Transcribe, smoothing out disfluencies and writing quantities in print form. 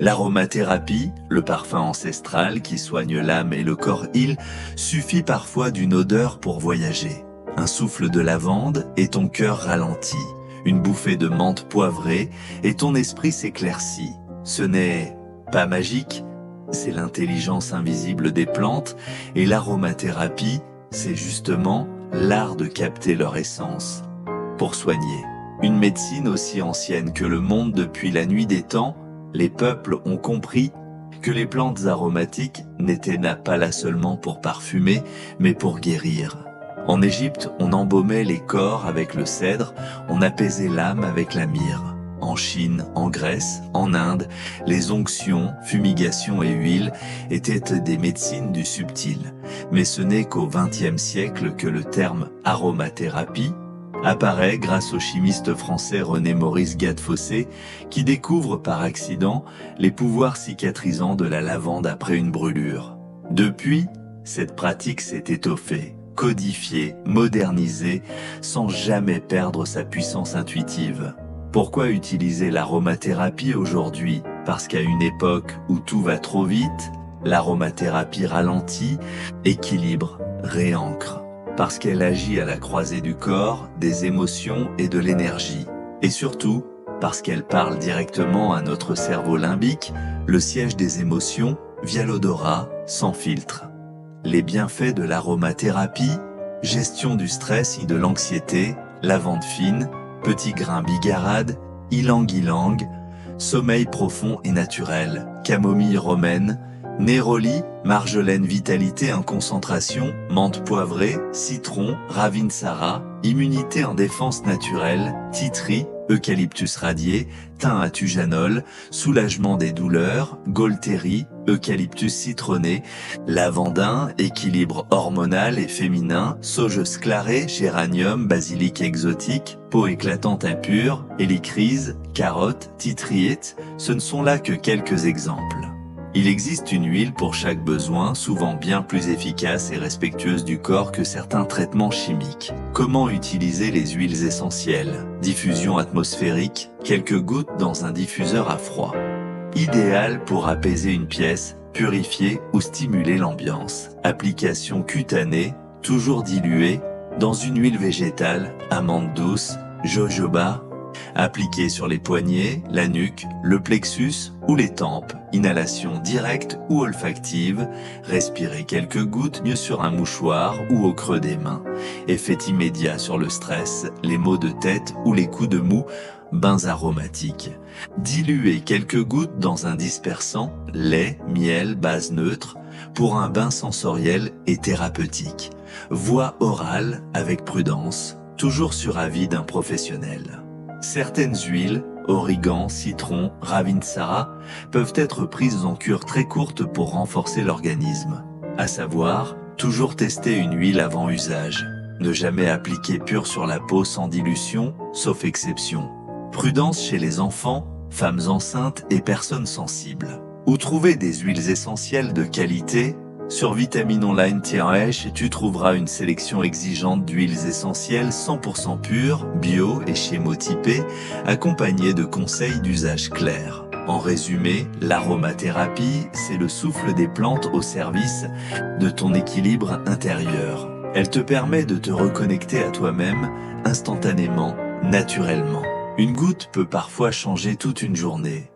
L'aromathérapie, le parfum ancestral qui soigne l'âme et le corps suffit parfois d'une odeur pour voyager. Un souffle de lavande et ton cœur ralentit. Une bouffée de menthe poivrée et ton esprit s'éclaircit. Ce n'est pas magique, c'est l'intelligence invisible des plantes, et l'aromathérapie, c'est justement l'art de capter leur essence. Pour soigner, une médecine aussi ancienne que le monde depuis la nuit des temps, les peuples ont compris que les plantes aromatiques n'étaient pas là seulement pour parfumer, mais pour guérir. En Égypte, on embaumait les corps avec le cèdre, on apaisait l'âme avec la myrrhe. En Chine, en Grèce, en Inde, les onctions, fumigations et huiles étaient des médecines du subtil. Mais ce n'est qu'au XXe siècle que le terme aromathérapie apparaît grâce au chimiste français René-Maurice Gattefossé qui découvre par accident les pouvoirs cicatrisants de la lavande après une brûlure. Depuis, cette pratique s'est étoffée, codifiée, modernisée, sans jamais perdre sa puissance intuitive. Pourquoi utiliser l'aromathérapie aujourd'hui? Parce qu'à une époque où tout va trop vite, l'aromathérapie ralentit, équilibre, réancre. Parce qu'elle agit à la croisée du corps, des émotions et de l'énergie. Et surtout, parce qu'elle parle directement à notre cerveau limbique, le siège des émotions, via l'odorat, sans filtre. Les bienfaits de l'aromathérapie, gestion du stress et de l'anxiété, lavande fine, petits grains bigarade, ylang-ylang, sommeil profond et naturel, camomille romaine, néroli, marjolaine vitalité en concentration, menthe poivrée, citron, ravinsara, immunité en défense naturelle, titri, eucalyptus radié, thym à tujanol, soulagement des douleurs, gaultérie, eucalyptus citronné, lavandin, équilibre hormonal et féminin, sauge sclarée, géranium, basilic exotique, peau éclatante impure, hélicryse, carotte, titriite, ce ne sont là que quelques exemples. Il existe une huile pour chaque besoin, souvent bien plus efficace et respectueuse du corps que certains traitements chimiques. Comment utiliser les huiles essentielles? Diffusion atmosphérique, quelques gouttes dans un diffuseur à froid. Idéal pour apaiser une pièce, purifier ou stimuler l'ambiance. Application cutanée, toujours diluée, dans une huile végétale, amande douce, jojoba. Appliqué sur les poignets, la nuque, le plexus ou les tempes, inhalation directe ou olfactive, respirer quelques gouttes mieux sur un mouchoir ou au creux des mains. Effet immédiat sur le stress, les maux de tête ou les coups de mou, bains aromatiques. Diluer quelques gouttes dans un dispersant, lait, miel, base neutre, pour un bain sensoriel et thérapeutique. Voie orale avec prudence, toujours sur avis d'un professionnel. Certaines huiles, origan, citron, ravinsara, peuvent être prises en cure très courte pour renforcer l'organisme. À savoir, toujours tester une huile avant usage. Ne jamais appliquer pure sur la peau sans dilution, sauf exception. Prudence chez les enfants, femmes enceintes et personnes sensibles. Où trouver des huiles essentielles de qualité? Sur vitaminonline.ch, tu trouveras une sélection exigeante d'huiles essentielles 100% pures, bio et schémotypées, accompagnées de conseils d'usage clairs. En résumé, l'aromathérapie, c'est le souffle des plantes au service de ton équilibre intérieur. Elle te permet de te reconnecter à toi-même instantanément, naturellement. Une goutte peut parfois changer toute une journée.